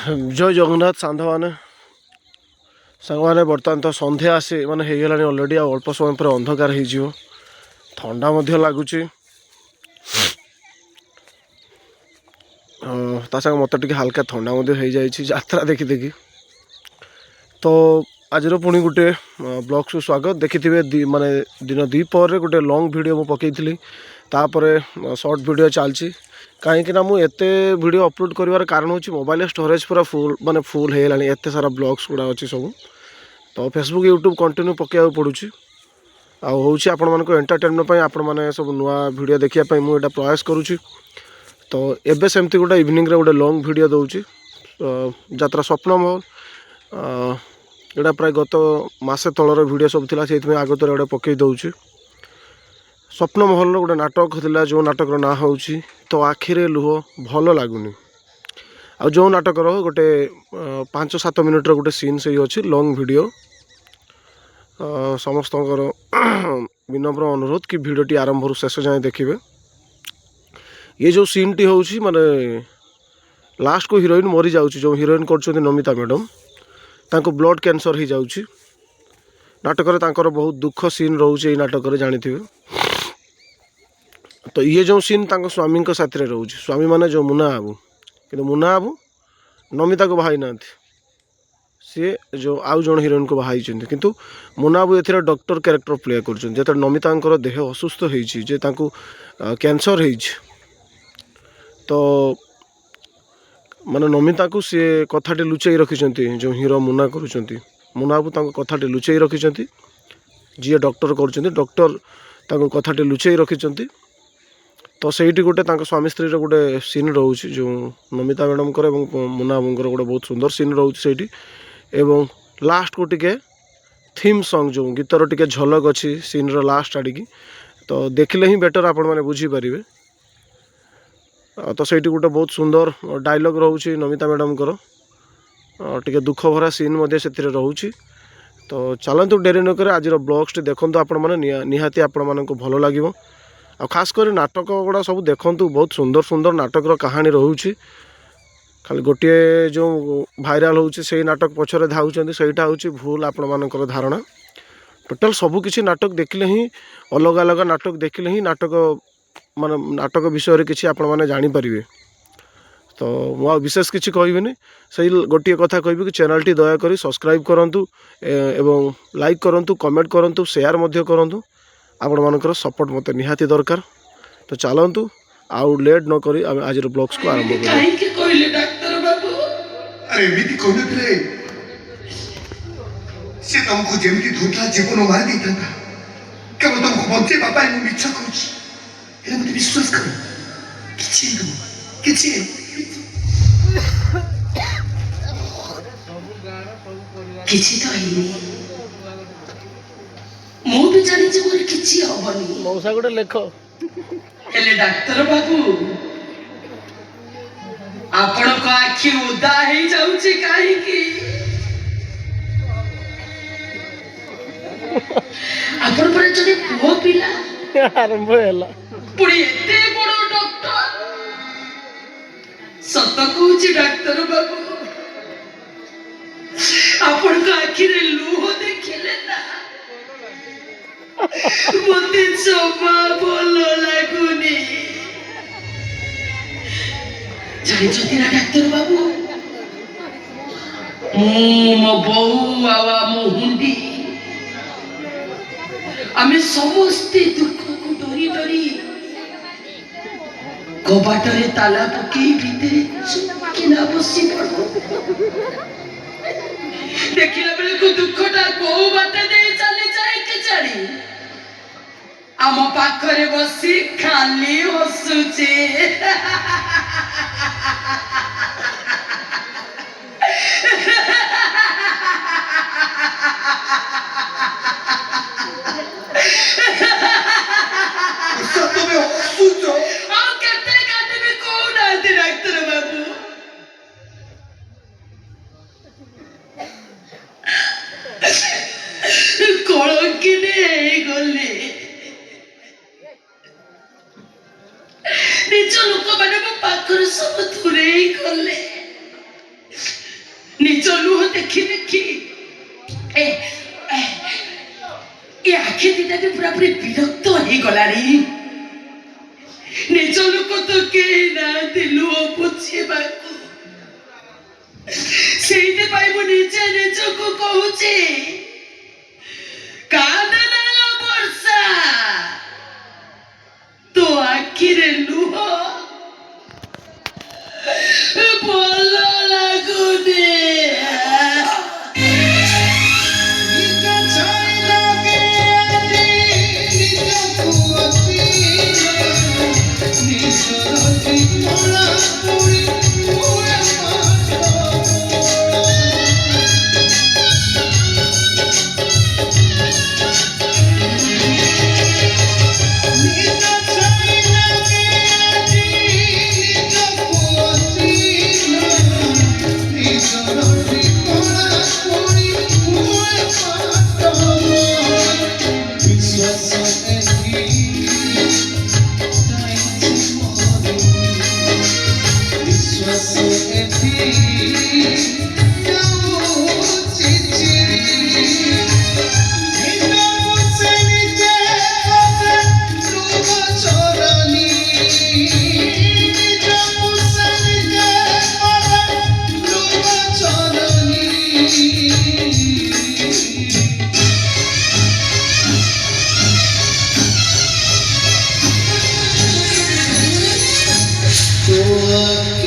जय जगन्नाथ सांधवाने सांगवाने बर्तमान तो संध्या आसी माने होगलानी अलरेडी अल्प समय पर अंधकार हो ठंडा लगुच मत टे हाल्का ठंडा हो जात्रा देखी देखी तो आज पुणी गोटे ब्लॉग को स्वागत देखिथे माने दिन द्विपहर गोटे लॉन्ग वीडियो मु पकई तापर शॉर्ट वीडियो चलती कहीं मुझे वीडियो अपलोड कर कारण हूँ मोबाइल स्टोरेज पूरा फुल माने फुल हो गलानी एत सारा ब्लॉग्स गुड़ा अच्छी सब तो फेसबुक यूट्यूब कंटिन्यू पकड़ा पड़ुଛି आउँ आपण मानक एंटरटेनमेंट आपण मैंने सब नुआ वीडियो देखापी मुझे प्रयास करुँची तो एबे सेमती गोटे इवनिंग रे गोटे लॉन्ग वीडियो दूची यात्रा स्वप्न महल यहाँ प्राय गत मसे तलर वीडियो सब थी से आगत गोटे पकई दूची स्वप्न महल गोटे नाटक था जो नाटक ना हूँ तो आखिरे लुह भल लगुनि आ जो नाटक गोटे 5-7 मिनिट्र गोटे सीन से अच्छी लॉन्ग वीडियो समस्त विनम्र अनुरोध कि वीडियोटी आरंभ शेष जाए देखिए ये जो सीन टी हूँ माने लास्ट को हीरोइन मरी जाऊँ जो हीरोइन कर नमिता मैडम तांको ब्लड कैंसर हो जाऊँ नाटक बहुत दुख सीन रोचे नाटक जानी तो ये जो सीन स्वामी साथ रोचे स्वामी माने जो मुना बाबू कि मुना बाबू नमिता को बाहाई ना सी जो आउ जन हिरोइन को बाहाई किंतु मुना बाबू ए डॉक्टर कैरेक्टर प्ले कर नमिता देह असुस्थ हो कैंसर हो तो माने नमिता को सी कथाटी लुचई रखिंट जो हीरो मुना करुँच मुना बाबू कथाटी लुचई रखिंट जी डॉक्टर कर डॉक्टर कथाटी लुचई रखिंट तो सहीटी गोटे स्वामी स्त्री गोटे सीन रोचे जो नमिता मैडम मुना बाबूर गोटे बहुत सुंदर सीन रोचे एवं लास्ट को टिके थीम सॉन्ग जो गीतर टिके झलक अच्छी सीन रो लास्ट आड़िकी तो देखिले ही बेटर आपण मैंने बुझीपारे तो सहीटी गोटे बहुत सुंदर डायलॉग रोचे नमिता मैडम टिके दुख भरा सीन से रोचे तो चलतु डेरी नक आज ब्लॉग्स देखु आपण मैंने निहाती आपण मानक भल लगे आ खास कर नाटक गुड़ा सब देखु बहुत सुंदर सुंदर नाटक कहानी रोचे खाली गोटे जो भाइराल होची से नाटक पछरे धाउछन्ती सेटा होची भूल आपण मानकर धारणा टोटल सबकिछि नाटक देखिले ही अलग अलग नाटक देखिले ही नाटक माने नाटक विषय किछि आपण माने जानि परिबे तो मु विशेष किछि कहबिनी सही गोटे कथा कहबी कि चैनल टी दया करी सब्सक्राइब करंतु एवं लाइक करंतु कमेंट करंतु शेयर मध्य करंतु आपण मानकर सपोर्ट मते निहाती दरकार तो चलंतु आउ लेट न करी आज ब्लॉग्स को आरंभ करिया अरे एमती कहते से तुमको जमी धोता जीवन मारी देता केवल तुमको बचे बापा मु मिछ कहूँ मत विश्वास कर किछि तो हिनी मु भी जानि जे मोर किछि हबनी मौसा गोटे लेख हेले डॉक्टर बाबू आपण को आखि उदा ही जाउची काहे की आपण पर जने पुओ पिला आरंभ हैला पुड़ी एते बड़ो डॉक्टर सत कहूची डॉक्टर बाबू आपण को आखि रे लुह देखिले ना मते जमा बोलो लागुनी जानी ना डाक्तर बाबू मो बहु आवा मो हुंडी आमे समस्ते दुख को डरी डरी कबाटरे ताला पकई भीतरे चुपकिना बसी पड़ो देखिला बेले को दुखटा को बाटे दे चली जाए के चढ़ी आम पाखरे बसी खाली हसुचे डाक्तर बाबू कलंकिनी गले निज लोक मैंने मो पाखर सब दूरे गले ନିଜ ଲୁହ ଦେଖି ଦେଖି ଏ ଆଖି ଦିଟା ବି ପୁରାପୁରି ବିରକ୍ତ ହେଇଗଲାଣି। ନିଜ ଲୋକ ତ କେହି ନାହାନ୍ତି ଲୁହ ପୋଛିବାକୁ। ସେଇଥିପାଇଁ ମୁଁ ନିଜେ ନିଜକୁ କହୁଛି, କାନ୍ଦନା ଲୋ ବର୍ଷା, ତୋ ଆଖିରେ ଲୁହ ଭଲ ଲାଗୁନି। Tua